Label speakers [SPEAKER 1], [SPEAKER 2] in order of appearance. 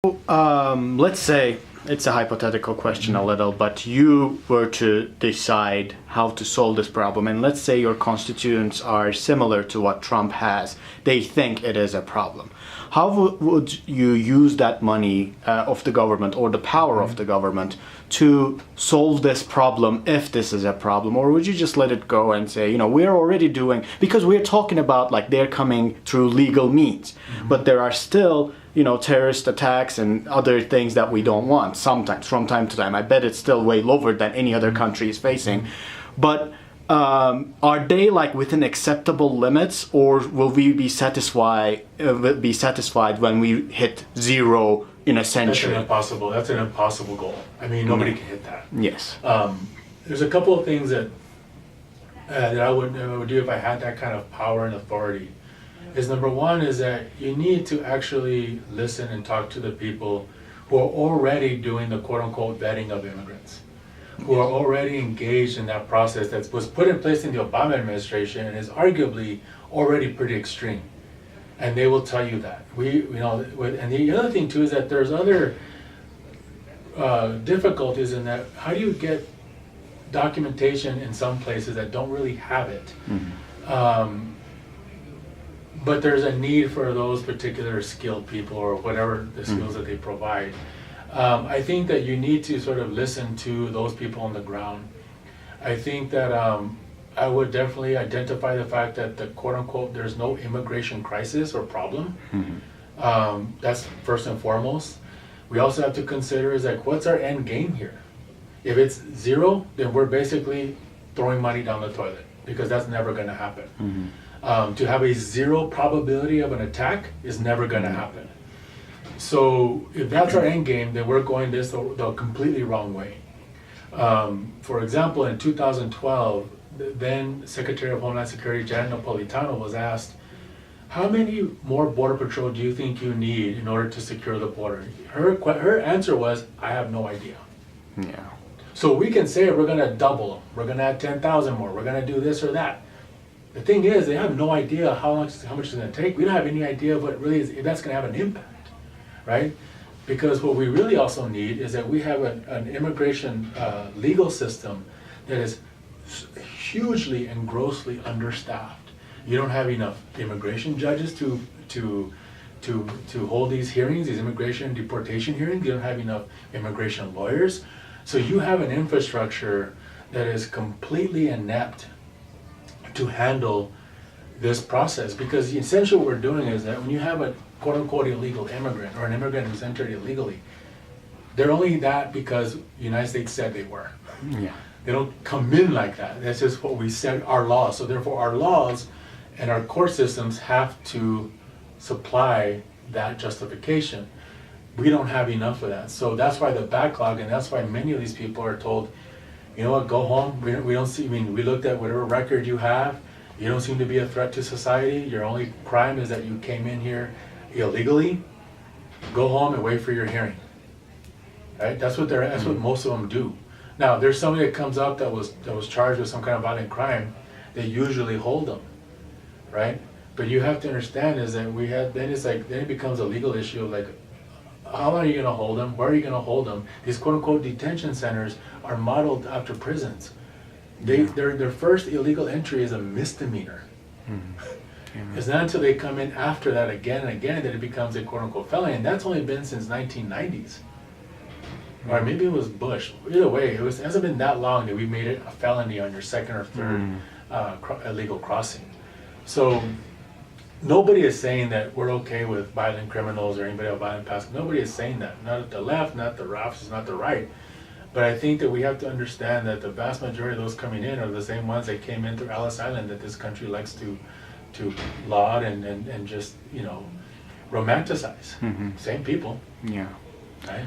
[SPEAKER 1] Let's say it's a hypothetical question a little, but you were to decide how to solve this problem, and let's say your constituents are similar to what Trump has. They think it is a problem. How would you use that money of the government or the power of the government to solve this problem if this is a problem? Or would you just let it go and say, you know, we're already doing, because we're talking about like they're coming through legal means, but there are still, you know, terrorist attacks and other things that we don't want sometimes, from time to time. I bet it's still way lower than any other country is facing. But are they like within acceptable limits, or will we be satisfied when we hit zero in a century?
[SPEAKER 2] That's an impossible goal. I mean, nobody can hit that.
[SPEAKER 1] Yes.
[SPEAKER 2] There's a couple of things that I would do if I had that kind of power and authority. Is number one is that you need to actually listen and talk to the people who are already doing the quote-unquote vetting of immigrants, who are already engaged in that process that was put in place in the Obama administration and is arguably already pretty extreme. And they will tell you that. And the other thing too is that there's other difficulties in that. How do you get documentation in some places that don't really have it? But there's a need for those particular skilled people or whatever the skills that they provide. I think that you need to sort of listen to those people on the ground. I think that I would definitely identify the fact that the quote-unquote there's no immigration crisis or problem. That's first and foremost. We also have to consider is like, what's our end game here? If it's zero, then we're basically throwing money down the toilet, because that's never going to happen. To have a zero probability of an attack is never going to happen. So if that's our end game, then we're going the completely wrong way. For example, in 2012, then Secretary of Homeland Security Janet Napolitano was asked, how many more Border Patrol do you think you need in order to secure the border? Her answer was, I have no idea.
[SPEAKER 1] Yeah.
[SPEAKER 2] So we can say we're going to double them, we're going to add 10,000 more, we're going to do this or that. The thing is, they have no idea how much it's going to take. We don't have any idea of what really is, if that's going to have an impact, right? Because what we really also need is that we have an immigration legal system that is hugely and grossly understaffed. You don't have enough immigration judges to hold these hearings, these immigration and deportation hearings. You don't have enough immigration lawyers. So you have an infrastructure that is completely inept to handle this process, because essentially what we're doing is that when you have a quote-unquote illegal immigrant or an immigrant who's entered illegally, they're only that because the United States said they were.
[SPEAKER 1] Yeah.
[SPEAKER 2] They don't come in like that. That's just what we said, our laws. So therefore our laws and our court systems have to supply that justification. We don't have enough of that. So that's why the backlog, and that's why many of these people are told, you know what, go home. We don't see, I mean, we looked at whatever record you have. You don't seem to be a threat to society. Your only crime is that you came in here illegally. Go home and wait for your hearing. Right? That's what most of them do. Now, there's somebody that comes up that was charged with some kind of violent crime. They usually hold them, right? But you have to understand is that then it becomes a legal issue of like, how long are you going to hold them? Where are you going to hold them? These quote-unquote detention centers are modeled after prisons. Their first illegal entry is a misdemeanor. It's not until they come in after that again and again that it becomes a quote-unquote felony, and that's only been since 1990s. Or maybe it was Bush. Either way, it hasn't been that long that we made it a felony on your second or third illegal crossing. So nobody is saying that we're okay with violent criminals or anybody with violent past. Nobody is saying that. Not at the left, not the left, not the right. But I think that we have to understand that the vast majority of those coming in are the same ones that came in through Ellis Island that this country likes to laud and just, you know, romanticize. Same people.
[SPEAKER 1] Yeah.
[SPEAKER 2] Right?